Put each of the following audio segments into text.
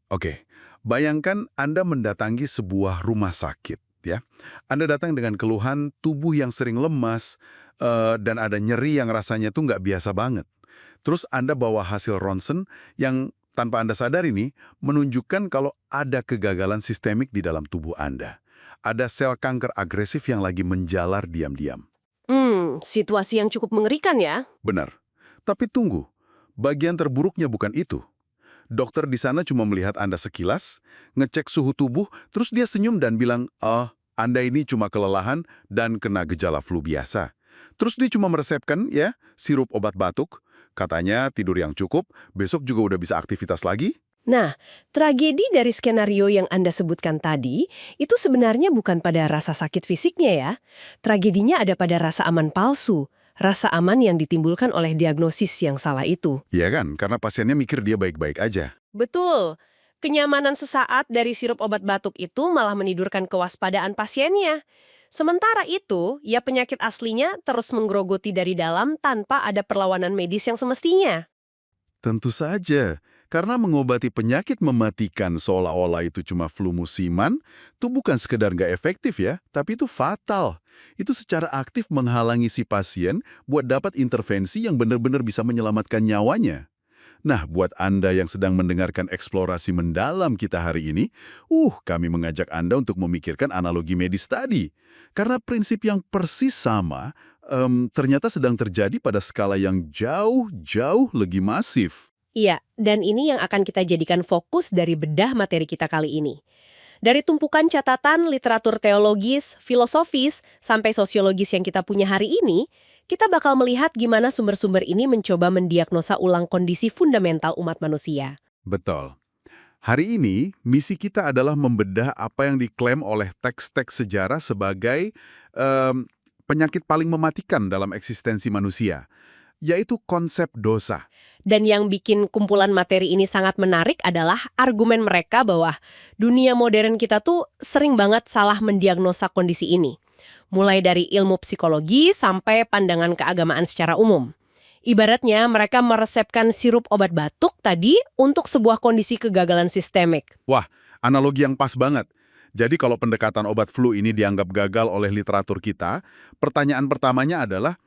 Oke, bayangkan Anda mendatangi sebuah rumah sakit, ya. Anda datang dengan keluhan tubuh yang sering lemas, dan ada nyeri yang rasanya tuh nggak biasa banget. Terus Anda bawa hasil ronsen yang tanpa Anda sadari nih, menunjukkan kalau ada kegagalan sistemik di dalam tubuh Anda. Ada sel kanker agresif yang lagi menjalar diam-diam. Situasi yang cukup mengerikan ya. Benar. Tapi tunggu, bagian terburuknya bukan itu. Dokter di sana cuma melihat Anda sekilas, ngecek suhu tubuh, terus dia senyum dan bilang, Anda ini cuma kelelahan dan kena gejala flu biasa. Terus dia cuma meresepkan, ya, sirup obat batuk. Katanya tidur yang cukup, besok juga udah bisa aktivitas lagi. Nah, tragedi dari skenario yang Anda sebutkan tadi, itu sebenarnya bukan pada rasa sakit fisiknya ya. Tragedinya ada pada rasa aman palsu, rasa aman yang ditimbulkan oleh diagnosis yang salah itu. Iya kan, karena pasiennya mikir dia baik-baik aja. Betul. Kenyamanan sesaat dari sirup obat batuk itu malah menidurkan kewaspadaan pasiennya. Sementara itu, ya penyakit aslinya terus menggerogoti dari dalam tanpa ada perlawanan medis yang semestinya. Tentu saja, karena mengobati penyakit mematikan seolah-olah itu cuma flu musiman, itu bukan sekedar nggak efektif ya, tapi itu fatal. Itu secara aktif menghalangi si pasien buat dapat intervensi yang benar-benar bisa menyelamatkan nyawanya. Nah, buat Anda yang sedang mendengarkan eksplorasi mendalam kita hari ini, kami mengajak Anda untuk memikirkan analogi medis tadi. Karena prinsip yang persis sama, ternyata sedang terjadi pada skala yang jauh-jauh lebih masif. Iya, dan ini yang akan kita jadikan fokus dari bedah materi kita kali ini. Dari tumpukan catatan literatur teologis, filosofis, sampai sosiologis yang kita punya hari ini, kita bakal melihat gimana sumber-sumber ini mencoba mendiagnosa ulang kondisi fundamental umat manusia. Betul. Hari ini, misi kita adalah membedah apa yang diklaim oleh teks-teks sejarah sebagai penyakit paling mematikan dalam eksistensi manusia, yaitu konsep dosa. Dan yang bikin kumpulan materi ini sangat menarik adalah argumen mereka bahwa dunia modern kita tuh sering banget salah mendiagnosa kondisi ini. Mulai dari ilmu psikologi sampai pandangan keagamaan secara umum. Ibaratnya mereka meresepkan sirup obat batuk tadi untuk sebuah kondisi kegagalan sistemik. Wah, analogi yang pas banget. Jadi kalau pendekatan obat flu ini dianggap gagal oleh literatur kita, pertanyaan pertamanya adalah,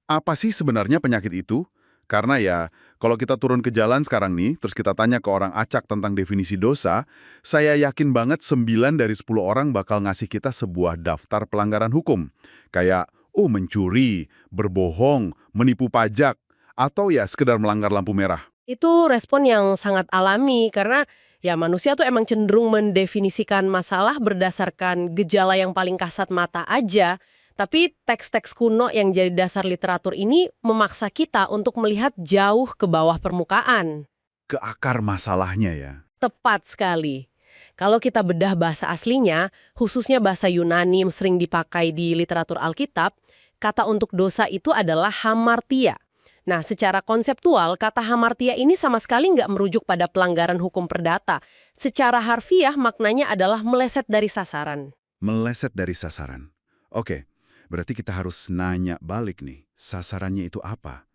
apa sih sebenarnya penyakit itu? Karena ya, kalau kita turun ke jalan sekarang nih, terus kita tanya ke orang acak tentang definisi dosa, saya yakin banget 9 dari 10 orang bakal ngasih kita sebuah daftar pelanggaran hukum. Kayak, mencuri, berbohong, menipu pajak, atau ya sekedar melanggar lampu merah. Itu respon yang sangat alami karena ya manusia tuh emang cenderung mendefinisikan masalah berdasarkan gejala yang paling kasat mata aja. Tapi teks-teks kuno yang jadi dasar literatur ini memaksa kita untuk melihat jauh ke bawah permukaan. Ke akar masalahnya ya. Tepat sekali. Kalau kita bedah bahasa aslinya, khususnya bahasa Yunani yang sering dipakai di literatur Alkitab, kata untuk dosa itu adalah hamartia. Nah, secara konseptual, kata hamartia ini sama sekali nggak merujuk pada pelanggaran hukum perdata. Secara harfiah, maknanya adalah meleset dari sasaran. Meleset dari sasaran. Oke, berarti kita harus nanya balik nih, sasarannya itu apa?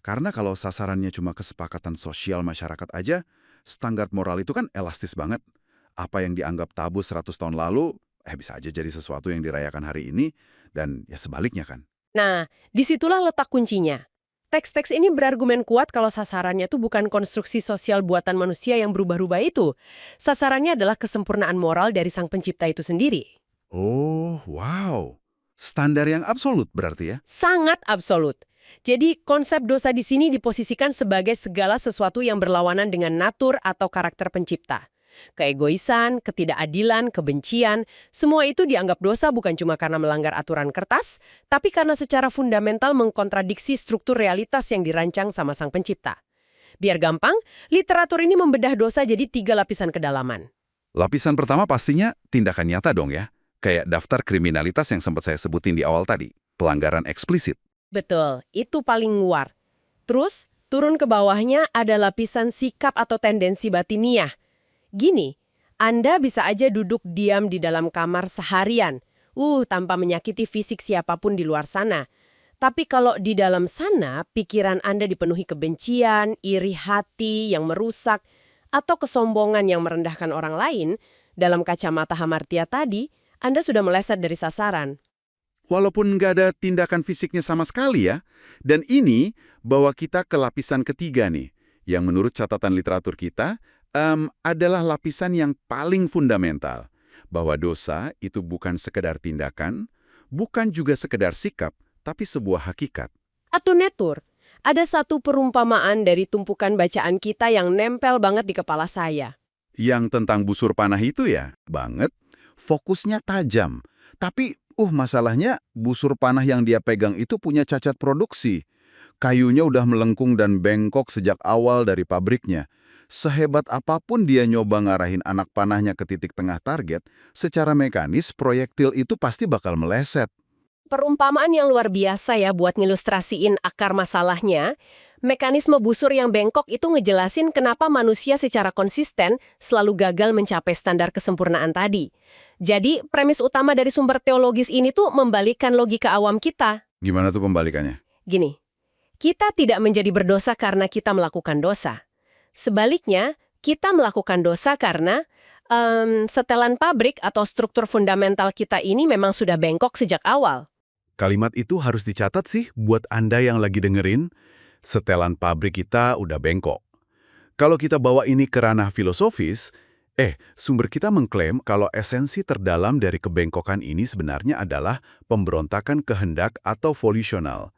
Karena kalau sasarannya cuma kesepakatan sosial masyarakat aja, standar moral itu kan elastis banget. Apa yang dianggap tabu 100 tahun lalu, bisa aja jadi sesuatu yang dirayakan hari ini, dan ya sebaliknya kan. Nah, disitulah letak kuncinya. Teks-teks ini berargumen kuat kalau sasarannya tuh bukan konstruksi sosial buatan manusia yang berubah-ubah itu. Sasarannya adalah kesempurnaan moral dari sang pencipta itu sendiri. Oh, wow. Standar yang absolut berarti ya? Sangat absolut. Jadi konsep dosa di sini diposisikan sebagai segala sesuatu yang berlawanan dengan natur atau karakter pencipta. Keegoisan, ketidakadilan, kebencian, semua itu dianggap dosa bukan cuma karena melanggar aturan kertas, tapi karena secara fundamental mengkontradiksi struktur realitas yang dirancang sama sang pencipta. Biar gampang, literatur ini membedah dosa jadi 3 lapisan kedalaman. Lapisan pertama pastinya tindakan nyata dong ya. Kayak daftar kriminalitas yang sempat saya sebutin di awal tadi. Pelanggaran eksplisit. Betul, itu paling luar. Terus, turun ke bawahnya ada lapisan sikap atau tendensi batiniah. Gini, Anda bisa aja duduk diam di dalam kamar seharian, tanpa menyakiti fisik siapapun di luar sana. Tapi kalau di dalam sana, pikiran Anda dipenuhi kebencian, iri hati yang merusak, atau kesombongan yang merendahkan orang lain, dalam kacamata hamartia tadi, Anda sudah meleset dari sasaran. Walaupun nggak ada tindakan fisiknya sama sekali ya. Dan ini bawa kita ke lapisan ketiga nih, yang menurut catatan literatur kita, adalah lapisan yang paling fundamental. Bahwa dosa itu bukan sekedar tindakan, bukan juga sekedar sikap, tapi sebuah hakikat. Atau netur, ada satu perumpamaan dari tumpukan bacaan kita yang nempel banget di kepala saya. Yang tentang busur panah itu ya, banget, fokusnya tajam. Tapi, masalahnya busur panah yang dia pegang itu punya cacat produksi. Kayunya udah melengkung dan bengkok sejak awal dari pabriknya. Sehebat apapun dia nyoba ngarahin anak panahnya ke titik tengah target, secara mekanis proyektil itu pasti bakal meleset. Perumpamaan yang luar biasa ya buat ngilustrasiin akar masalahnya. Mekanisme busur yang bengkok itu ngejelasin kenapa manusia secara konsisten selalu gagal mencapai standar kesempurnaan tadi. Jadi, premis utama dari sumber teologis ini tuh membalikkan logika awam kita. Gimana tuh pembalikannya? Gini, kita tidak menjadi berdosa karena kita melakukan dosa. Sebaliknya, kita melakukan dosa karena setelan pabrik atau struktur fundamental kita ini memang sudah bengkok sejak awal. Kalimat itu harus dicatat sih buat Anda yang lagi dengerin. Setelan pabrik kita udah bengkok. Kalau kita bawa ini ke ranah filosofis, sumber kita mengklaim kalau esensi terdalam dari kebengkokan ini sebenarnya adalah pemberontakan kehendak atau volisional.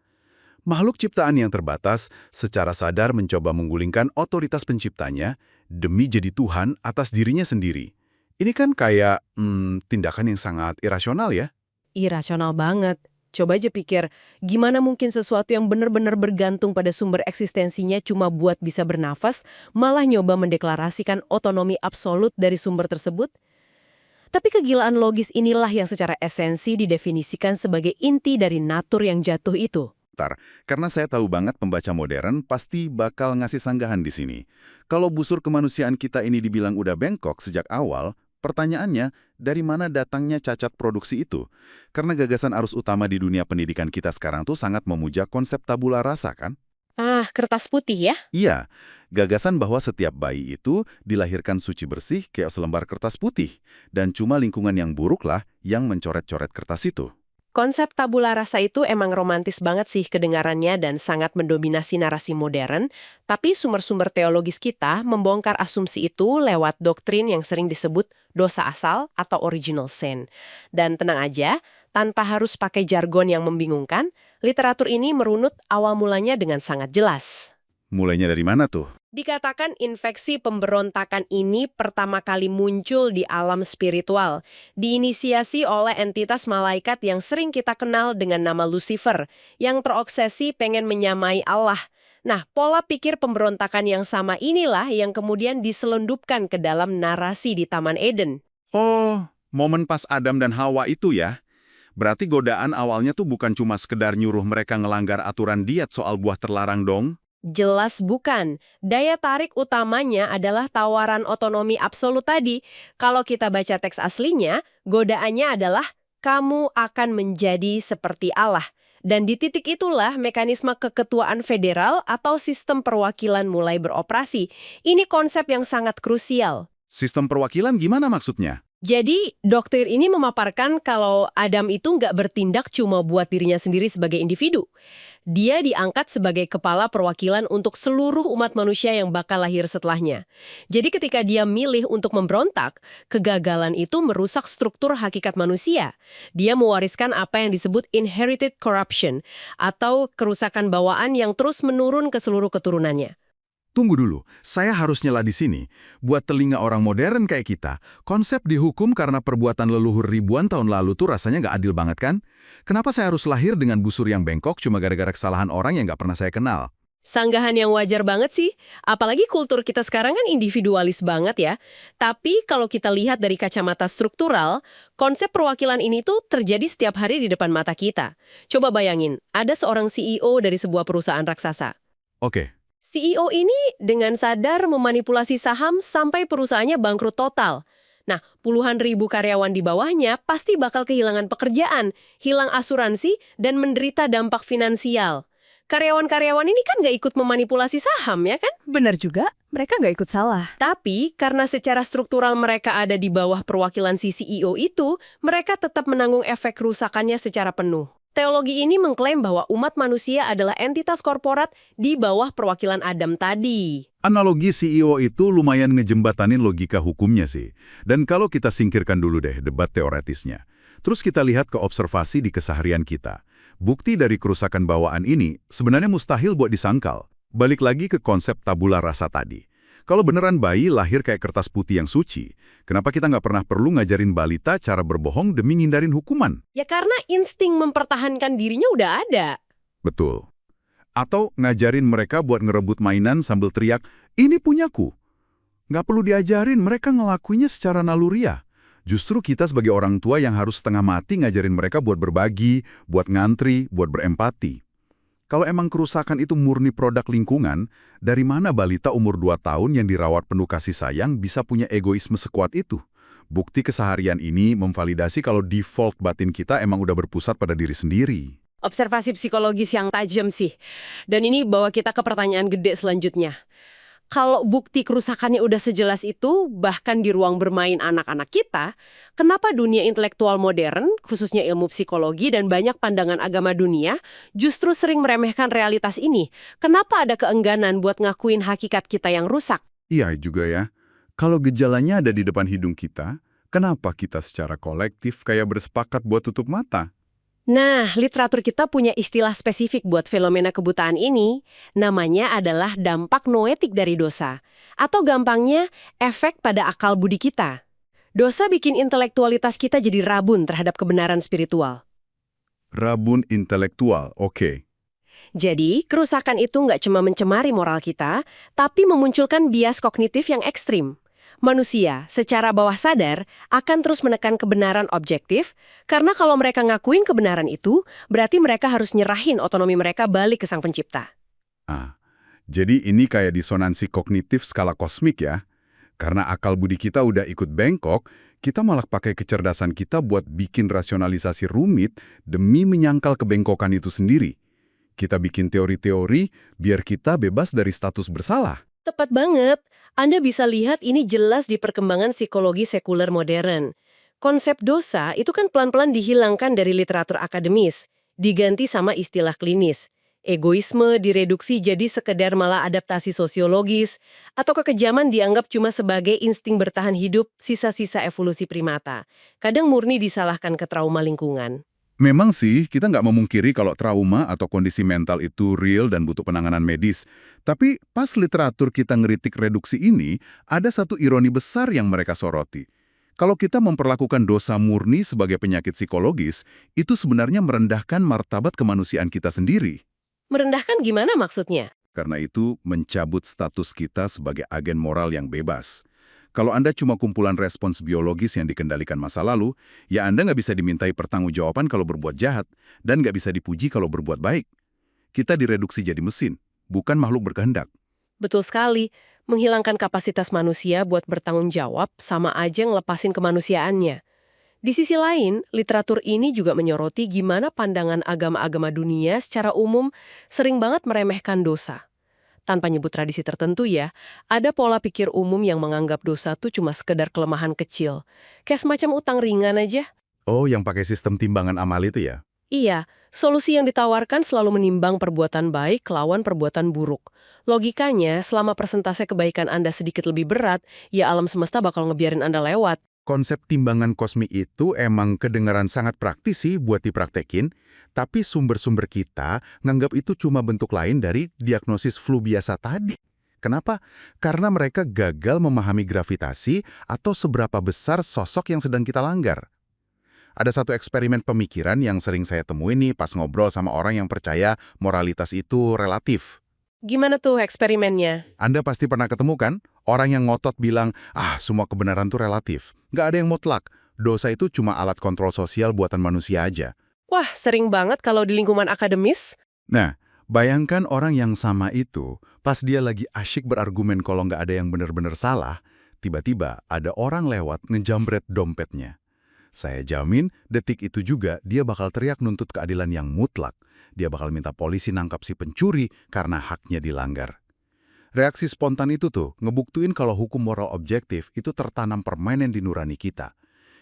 Makhluk ciptaan yang terbatas secara sadar mencoba menggulingkan otoritas penciptanya demi jadi Tuhan atas dirinya sendiri. Ini kan kayak tindakan yang sangat irasional ya? Irasional banget. Coba aja pikir, gimana mungkin sesuatu yang benar-benar bergantung pada sumber eksistensinya cuma buat bisa bernafas, malah nyoba mendeklarasikan otonomi absolut dari sumber tersebut? Tapi kegilaan logis inilah yang secara esensi didefinisikan sebagai inti dari natur yang jatuh itu. Karena saya tahu banget pembaca modern pasti bakal ngasih sanggahan di sini. Kalau busur kemanusiaan kita ini dibilang udah bengkok sejak awal, pertanyaannya, dari mana datangnya cacat produksi itu? Karena gagasan arus utama di dunia pendidikan kita sekarang tuh sangat memuja konsep tabula rasa, kan? Kertas putih ya? Iya, gagasan bahwa setiap bayi itu dilahirkan suci bersih kayak selembar kertas putih, dan cuma lingkungan yang buruklah yang mencoret-coret kertas itu. Konsep tabula rasa itu emang romantis banget sih kedengarannya dan sangat mendominasi narasi modern, tapi sumber-sumber teologis kita membongkar asumsi itu lewat doktrin yang sering disebut dosa asal atau original sin. Dan tenang aja, tanpa harus pakai jargon yang membingungkan, literatur ini merunut awal mulanya dengan sangat jelas. Mulainya dari mana tuh? Dikatakan infeksi pemberontakan ini pertama kali muncul di alam spiritual, diinisiasi oleh entitas malaikat yang sering kita kenal dengan nama Lucifer, yang terobsesi pengen menyamai Allah. Nah, pola pikir pemberontakan yang sama inilah yang kemudian diselundupkan ke dalam narasi di Taman Eden. Oh, momen pas Adam dan Hawa itu ya? Berarti godaan awalnya tuh bukan cuma sekedar nyuruh mereka ngelanggar aturan diet soal buah terlarang dong? Jelas bukan. Daya tarik utamanya adalah tawaran otonomi absolut tadi. Kalau kita baca teks aslinya, godaannya adalah kamu akan menjadi seperti Allah. Dan di titik itulah mekanisme keketuaan federal atau sistem perwakilan mulai beroperasi. Ini konsep yang sangat krusial. Sistem perwakilan gimana maksudnya? Jadi, dokter ini memaparkan kalau Adam itu nggak bertindak cuma buat dirinya sendiri sebagai individu. Dia diangkat sebagai kepala perwakilan untuk seluruh umat manusia yang bakal lahir setelahnya. Jadi ketika dia milih untuk memberontak, kegagalan itu merusak struktur hakikat manusia. Dia mewariskan apa yang disebut inherited corruption, atau kerusakan bawaan yang terus menurun ke seluruh keturunannya. Tunggu dulu, saya harus nyela di sini. Buat telinga orang modern kayak kita, konsep dihukum karena perbuatan leluhur ribuan tahun lalu tuh rasanya nggak adil banget kan? Kenapa saya harus lahir dengan busur yang bengkok cuma gara-gara kesalahan orang yang nggak pernah saya kenal? Sanggahan yang wajar banget sih, apalagi kultur kita sekarang kan individualis banget ya. Tapi kalau kita lihat dari kacamata struktural, konsep perwakilan ini tuh terjadi setiap hari di depan mata kita. Coba bayangin, ada seorang CEO dari sebuah perusahaan raksasa. Oke. CEO ini dengan sadar memanipulasi saham sampai perusahaannya bangkrut total. Nah, puluhan ribu karyawan di bawahnya pasti bakal kehilangan pekerjaan, hilang asuransi, dan menderita dampak finansial. Karyawan-karyawan ini kan nggak ikut memanipulasi saham, ya kan? Benar juga, mereka nggak ikut salah. Tapi karena secara struktural mereka ada di bawah perwakilan si CEO itu, mereka tetap menanggung efek kerusakannya secara penuh. Teologi ini mengklaim bahwa umat manusia adalah entitas korporat di bawah perwakilan Adam tadi. Analogi CEO itu lumayan ngejembatanin logika hukumnya sih. Dan kalau kita singkirkan dulu deh debat teoretisnya. Terus kita lihat ke observasi di keseharian kita. Bukti dari kerusakan bawaan ini sebenarnya mustahil buat disangkal. Balik lagi ke konsep tabula rasa tadi. Kalau beneran bayi lahir kayak kertas putih yang suci, kenapa kita nggak pernah perlu ngajarin balita cara berbohong demi ngindarin hukuman? Ya karena insting mempertahankan dirinya udah ada. Betul. Atau ngajarin mereka buat ngerebut mainan sambil teriak, ini punyaku. Nggak perlu diajarin, mereka ngelakuinya secara naluriah. Justru kita sebagai orang tua yang harus setengah mati ngajarin mereka buat berbagi, buat ngantri, buat berempati. Kalau emang kerusakan itu murni produk lingkungan, dari mana balita umur 2 tahun yang dirawat penuh kasih sayang bisa punya egoisme sekuat itu? Bukti keseharian ini memvalidasi kalau default batin kita emang udah berpusat pada diri sendiri. Observasi psikologis yang tajam sih. Dan ini bawa kita ke pertanyaan gede selanjutnya. Kalau bukti kerusakannya udah sejelas itu, bahkan di ruang bermain anak-anak kita, kenapa dunia intelektual modern, khususnya ilmu psikologi dan banyak pandangan agama dunia, justru sering meremehkan realitas ini? Kenapa ada keengganan buat ngakuin hakikat kita yang rusak? Iya juga ya. Kalau gejalanya ada di depan hidung kita, kenapa kita secara kolektif kayak bersepakat buat tutup mata? Nah, literatur kita punya istilah spesifik buat fenomena kebutaan ini. Namanya adalah dampak noetik dari dosa. Atau gampangnya, efek pada akal budi kita. Dosa bikin intelektualitas kita jadi rabun terhadap kebenaran spiritual. Rabun intelektual, oke. Jadi, kerusakan itu nggak cuma mencemari moral kita, tapi memunculkan bias kognitif yang ekstrim. Manusia, secara bawah sadar, akan terus menekan kebenaran objektif, karena kalau mereka ngakuin kebenaran itu, berarti mereka harus nyerahin otonomi mereka balik ke Sang Pencipta. Jadi ini kayak disonansi kognitif skala kosmik ya. Karena akal budi kita udah ikut bengkok, kita malah pakai kecerdasan kita buat bikin rasionalisasi rumit demi menyangkal kebengkokan itu sendiri. Kita bikin teori-teori biar kita bebas dari status bersalah. Tepat banget. Anda bisa lihat ini jelas di perkembangan psikologi sekuler modern. Konsep dosa itu kan pelan-pelan dihilangkan dari literatur akademis, diganti sama istilah klinis. Egoisme direduksi jadi sekedar malah adaptasi sosiologis, atau kekejaman dianggap cuma sebagai insting bertahan hidup sisa-sisa evolusi primata. Kadang murni disalahkan ke trauma lingkungan. Memang sih, kita nggak memungkiri kalau trauma atau kondisi mental itu real dan butuh penanganan medis. Tapi pas literatur kita ngeritik reduksi ini, ada satu ironi besar yang mereka soroti. Kalau kita memperlakukan dosa murni sebagai penyakit psikologis, itu sebenarnya merendahkan martabat kemanusiaan kita sendiri. Merendahkan gimana maksudnya? Karena itu mencabut status kita sebagai agen moral yang bebas. Kalau Anda cuma kumpulan respons biologis yang dikendalikan masa lalu, ya Anda nggak bisa dimintai pertanggungjawaban kalau berbuat jahat, dan nggak bisa dipuji kalau berbuat baik. Kita direduksi jadi mesin, bukan makhluk berkehendak. Betul sekali, menghilangkan kapasitas manusia buat bertanggung jawab sama aja ngelepasin kemanusiaannya. Di sisi lain, literatur ini juga menyoroti gimana pandangan agama-agama dunia secara umum sering banget meremehkan dosa. Tanpa nyebut tradisi tertentu ya, ada pola pikir umum yang menganggap dosa tuh cuma sekedar kelemahan kecil. Kayak semacam utang ringan aja. Oh, yang pakai sistem timbangan amal itu ya? Iya, solusi yang ditawarkan selalu menimbang perbuatan baik lawan perbuatan buruk. Logikanya, selama persentase kebaikan Anda sedikit lebih berat, ya alam semesta bakal ngebiarin Anda lewat. Konsep timbangan kosmik itu emang kedengaran sangat praktis sih buat dipraktekin, tapi sumber-sumber kita nganggap itu cuma bentuk lain dari diagnosis flu biasa tadi. Kenapa? Karena mereka gagal memahami gravitasi atau seberapa besar sosok yang sedang kita langgar. Ada satu eksperimen pemikiran yang sering saya temuin nih pas ngobrol sama orang yang percaya moralitas itu relatif. Gimana tuh eksperimennya? Anda pasti pernah ketemu kan? Orang yang ngotot bilang, semua kebenaran tuh relatif. Nggak ada yang mutlak. Dosa itu cuma alat kontrol sosial buatan manusia aja. Wah, sering banget kalau di lingkungan akademis. Nah, bayangkan orang yang sama itu, pas dia lagi asyik berargumen kalau nggak ada yang benar-benar salah, tiba-tiba ada orang lewat ngejambret dompetnya. Saya jamin detik itu juga dia bakal teriak nuntut keadilan yang mutlak. Dia bakal minta polisi nangkap si pencuri karena haknya dilanggar. Reaksi spontan itu tuh ngebuktuin kalau hukum moral objektif itu tertanam permanen di nurani kita.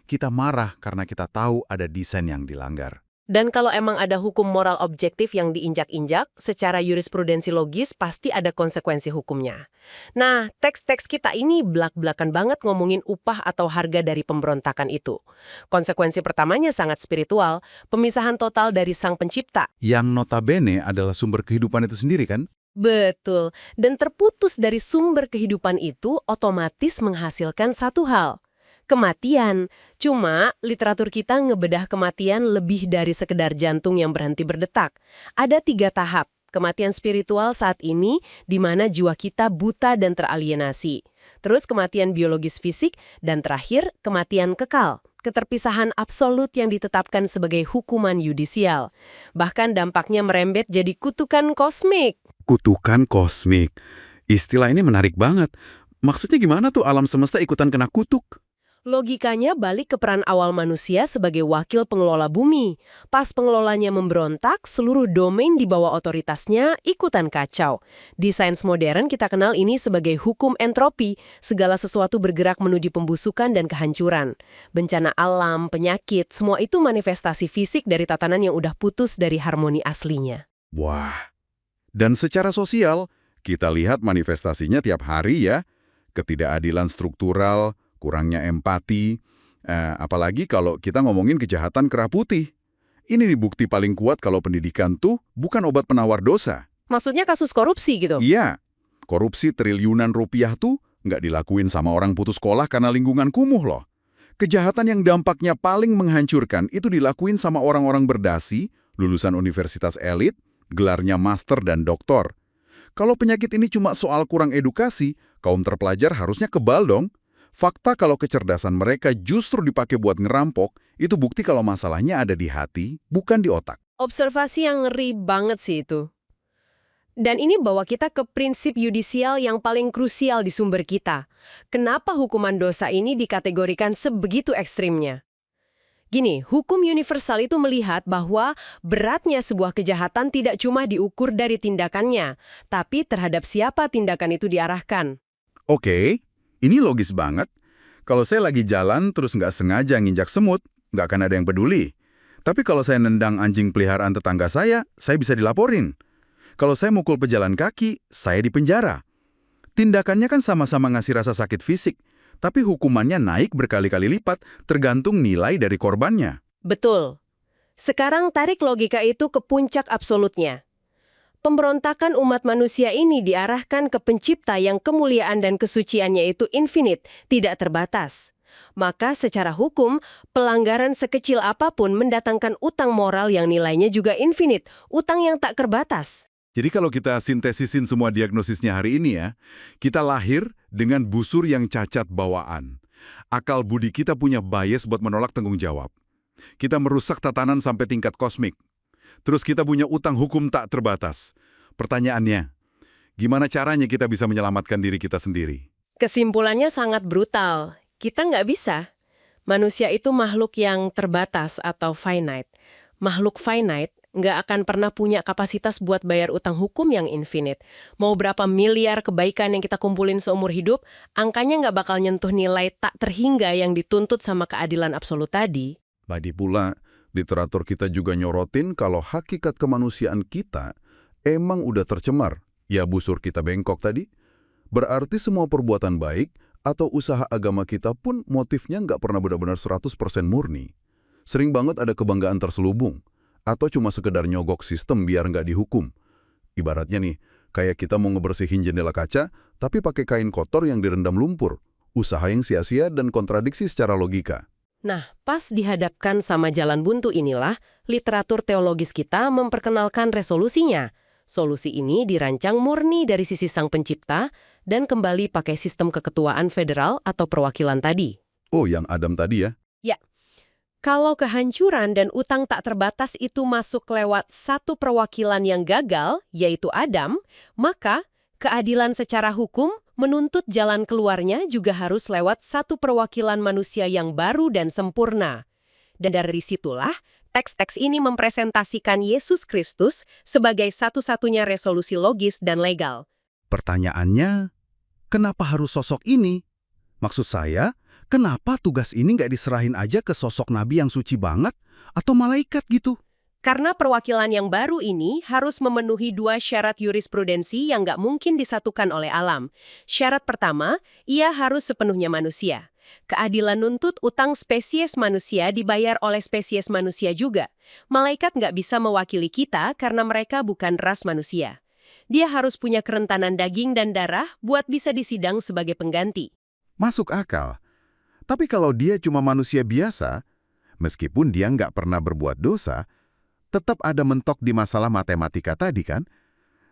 Kita marah karena kita tahu ada desain yang dilanggar. Dan kalau emang ada hukum moral objektif yang diinjak-injak, secara jurisprudensi logis pasti ada konsekuensi hukumnya. Nah, teks-teks kita ini belak-belakan banget ngomongin upah atau harga dari pemberontakan itu. Konsekuensi pertamanya sangat spiritual, pemisahan total dari sang pencipta. Yang notabene adalah sumber kehidupan itu sendiri kan? Betul, dan terputus dari sumber kehidupan itu otomatis menghasilkan satu hal. Kematian. Cuma, literatur kita ngebedah kematian lebih dari sekedar jantung yang berhenti berdetak. Ada 3 tahap. Kematian spiritual saat ini, di mana jiwa kita buta dan teralienasi. Terus kematian biologis fisik, dan terakhir, kematian kekal. Keterpisahan absolut yang ditetapkan sebagai hukuman yudisial. Bahkan dampaknya merembet jadi kutukan kosmik. Kutukan kosmik. Istilah ini menarik banget. Maksudnya gimana tuh alam semesta ikutan kena kutuk? Logikanya balik ke peran awal manusia sebagai wakil pengelola bumi. Pas pengelolanya memberontak, seluruh domain di bawah otoritasnya ikutan kacau. Di sains modern kita kenal ini sebagai hukum entropi, segala sesuatu bergerak menuju pembusukan dan kehancuran. Bencana alam, penyakit, semua itu manifestasi fisik dari tatanan yang udah putus dari harmoni aslinya. Wah. Dan secara sosial, kita lihat manifestasinya tiap hari ya. Ketidakadilan struktural, kurangnya empati, apalagi kalau kita ngomongin kejahatan kera putih. Ini nih bukti paling kuat kalau pendidikan tuh bukan obat penawar dosa. Maksudnya kasus korupsi gitu? Iya, korupsi triliunan rupiah tuh nggak dilakuin sama orang putus sekolah karena lingkungan kumuh loh. Kejahatan yang dampaknya paling menghancurkan itu dilakuin sama orang-orang berdasi, lulusan universitas elit, gelarnya master dan doktor. Kalau penyakit ini cuma soal kurang edukasi, kaum terpelajar harusnya kebal dong. Fakta kalau kecerdasan mereka justru dipakai buat ngerampok, itu bukti kalau masalahnya ada di hati, bukan di otak. Observasi yang ngeri banget sih itu. Dan ini bawa kita ke prinsip yudisial yang paling krusial di sumber kita. Kenapa hukuman dosa ini dikategorikan sebegitu ekstrimnya? Gini, hukum universal itu melihat bahwa beratnya sebuah kejahatan tidak cuma diukur dari tindakannya, tapi terhadap siapa tindakan itu diarahkan. Oke, ini logis banget. Kalau saya lagi jalan terus nggak sengaja nginjak semut, nggak akan ada yang peduli. Tapi kalau saya nendang anjing peliharaan tetangga saya bisa dilaporin. Kalau saya mukul pejalan kaki, saya dipenjara. Tindakannya kan sama-sama ngasih rasa sakit fisik, tapi hukumannya naik berkali-kali lipat tergantung nilai dari korbannya. Betul. Sekarang tarik logika itu ke puncak absolutnya. Pemberontakan umat manusia ini diarahkan ke pencipta yang kemuliaan dan kesuciannya itu infinite, tidak terbatas. Maka secara hukum, pelanggaran sekecil apapun mendatangkan utang moral yang nilainya juga infinite, utang yang tak terbatas. Jadi kalau kita sintesisin semua diagnosisnya hari ini ya, kita lahir dengan busur yang cacat bawaan. Akal budi kita punya bias buat menolak tanggung jawab. Kita merusak tatanan sampai tingkat kosmik. Terus kita punya utang hukum tak terbatas. Pertanyaannya, gimana caranya kita bisa menyelamatkan diri kita sendiri? Kesimpulannya sangat brutal. Kita nggak bisa. Manusia itu makhluk yang terbatas atau finite. Makhluk finite nggak akan pernah punya kapasitas buat bayar utang hukum yang infinite. Mau berapa miliar kebaikan yang kita kumpulin seumur hidup, angkanya nggak bakal nyentuh nilai tak terhingga yang dituntut sama keadilan absolut tadi. Lagi pula, literatur kita juga nyorotin kalau hakikat kemanusiaan kita emang udah tercemar. Ya busur kita bengkok tadi. Berarti semua perbuatan baik atau usaha agama kita pun motifnya nggak pernah benar-benar 100% murni. Sering banget ada kebanggaan terselubung. Atau cuma sekedar nyogok sistem biar nggak dihukum. Ibaratnya nih, kayak kita mau ngebersihin jendela kaca, tapi pakai kain kotor yang direndam lumpur. Usaha yang sia-sia dan kontradiksi secara logika. Nah, pas dihadapkan sama jalan buntu inilah, literatur teologis kita memperkenalkan resolusinya. Solusi ini dirancang murni dari sisi sang pencipta dan kembali pakai sistem keketuaan federal atau perwakilan tadi. Oh, yang Adam tadi ya? Ya. Kalau kehancuran dan utang tak terbatas itu masuk lewat satu perwakilan yang gagal, yaitu Adam, maka keadilan secara hukum menuntut jalan keluarnya juga harus lewat satu perwakilan manusia yang baru dan sempurna, Dan dari situlah, teks-teks ini mempresentasikan Yesus Kristus sebagai satu-satunya resolusi logis dan legal. Pertanyaannya, kenapa harus sosok ini? Maksud saya, kenapa tugas ini nggak diserahin aja ke sosok nabi yang suci banget atau malaikat gitu? Karena perwakilan yang baru ini harus memenuhi dua syarat jurisprudensi yang nggak mungkin disatukan oleh alam. Syarat pertama, ia harus sepenuhnya manusia. Keadilan nuntut utang spesies manusia dibayar oleh spesies manusia juga. Malaikat nggak bisa mewakili kita karena mereka bukan ras manusia. Dia harus punya kerentanan daging dan darah buat bisa disidang sebagai pengganti. Masuk akal. Tapi kalau dia cuma manusia biasa, meskipun dia nggak pernah berbuat dosa, tetap ada mentok di masalah matematika tadi kan?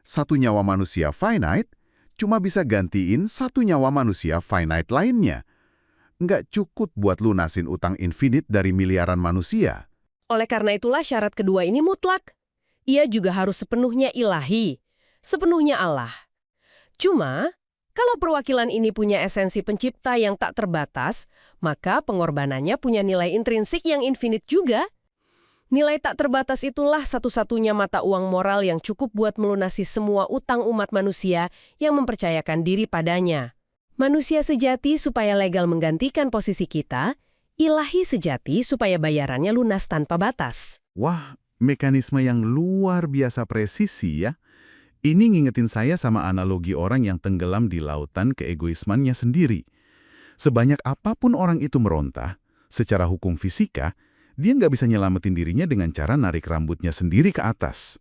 Satu nyawa manusia finite cuma bisa gantiin satu nyawa manusia finite lainnya. Nggak cukup buat lunasin utang infinite dari miliaran manusia. Oleh karena itulah syarat kedua ini mutlak. Ia juga harus sepenuhnya ilahi, sepenuhnya Allah. Cuma, kalau perwakilan ini punya esensi pencipta yang tak terbatas, maka pengorbanannya punya nilai intrinsik yang infinite juga. Nilai tak terbatas itulah satu-satunya mata uang moral yang cukup buat melunasi semua utang umat manusia yang mempercayakan diri padanya. Manusia sejati supaya legal menggantikan posisi kita, ilahi sejati supaya bayarannya lunas tanpa batas. Wah, mekanisme yang luar biasa presisi ya. Ini ngingetin saya sama analogi orang yang tenggelam di lautan keegoismannya sendiri. Sebanyak apapun orang itu meronta, secara hukum fisika, dia nggak bisa nyelamatin dirinya dengan cara narik rambutnya sendiri ke atas.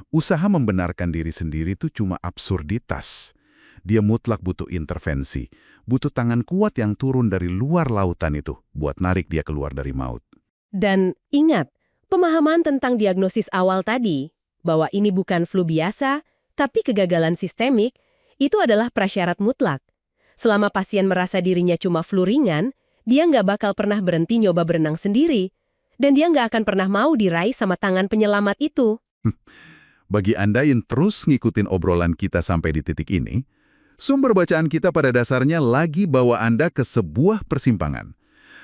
Usaha membenarkan diri sendiri itu cuma absurditas. Dia mutlak butuh intervensi, butuh tangan kuat yang turun dari luar lautan itu buat narik dia keluar dari maut. Dan ingat, pemahaman tentang diagnosis awal tadi, bahwa ini bukan flu biasa, tapi kegagalan sistemik, itu adalah prasyarat mutlak. Selama pasien merasa dirinya cuma flu ringan, dia nggak bakal pernah berhenti nyoba berenang sendiri. Dan dia nggak akan pernah mau diraih sama tangan penyelamat itu. Bagi Anda yang terus ngikutin obrolan kita sampai di titik ini, sumber bacaan kita pada dasarnya lagi bawa Anda ke sebuah persimpangan.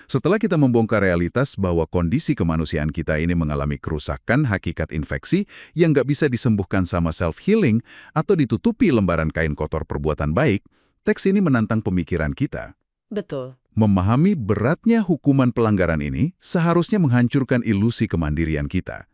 Setelah kita membongkar realitas bahwa kondisi kemanusiaan kita ini mengalami kerusakan hakikat infeksi yang nggak bisa disembuhkan sama self-healing atau ditutupi lembaran kain kotor perbuatan baik, teks ini menantang pemikiran kita. Betul. Memahami beratnya hukuman pelanggaran ini seharusnya menghancurkan ilusi kemandirian kita.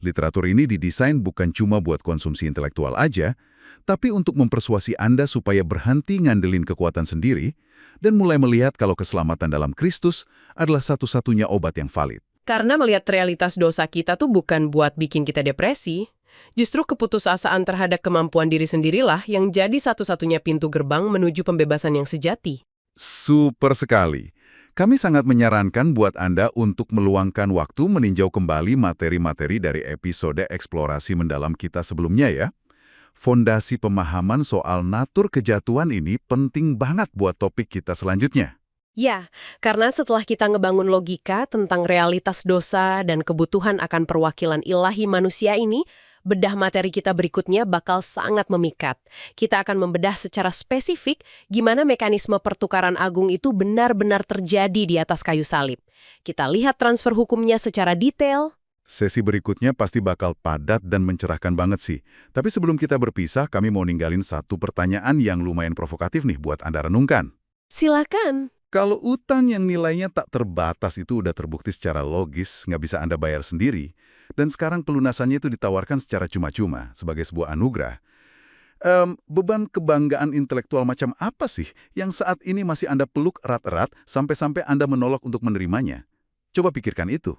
Literatur ini didesain bukan cuma buat konsumsi intelektual aja, tapi untuk mempersuasi Anda supaya berhenti ngandelin kekuatan sendiri dan mulai melihat kalau keselamatan dalam Kristus adalah satu-satunya obat yang valid. Karena melihat realitas dosa kita tuh bukan buat bikin kita depresi. Justru keputusasaan terhadap kemampuan diri sendirilah yang jadi satu-satunya pintu gerbang menuju pembebasan yang sejati. Super sekali. Kami sangat menyarankan buat Anda untuk meluangkan waktu meninjau kembali materi-materi dari episode eksplorasi mendalam kita sebelumnya ya. Fondasi pemahaman soal natur kejatuhan ini penting banget buat topik kita selanjutnya. Ya, karena setelah kita ngebangun logika tentang realitas dosa dan kebutuhan akan perwakilan ilahi manusia ini, bedah materi kita berikutnya bakal sangat memikat. Kita akan membedah secara spesifik gimana mekanisme pertukaran agung itu benar-benar terjadi di atas kayu salib. Kita lihat transfer hukumnya secara detail. Sesi berikutnya pasti bakal padat dan mencerahkan banget sih. Tapi sebelum kita berpisah, kami mau ninggalin satu pertanyaan yang lumayan provokatif nih buat Anda renungkan. Silakan. Kalau utang yang nilainya tak terbatas itu udah terbukti secara logis, nggak bisa Anda bayar sendiri, dan sekarang pelunasannya itu ditawarkan secara cuma-cuma sebagai sebuah anugerah, beban kebanggaan intelektual macam apa sih yang saat ini masih Anda peluk erat-erat sampai-sampai Anda menolak untuk menerimanya? Coba pikirkan itu.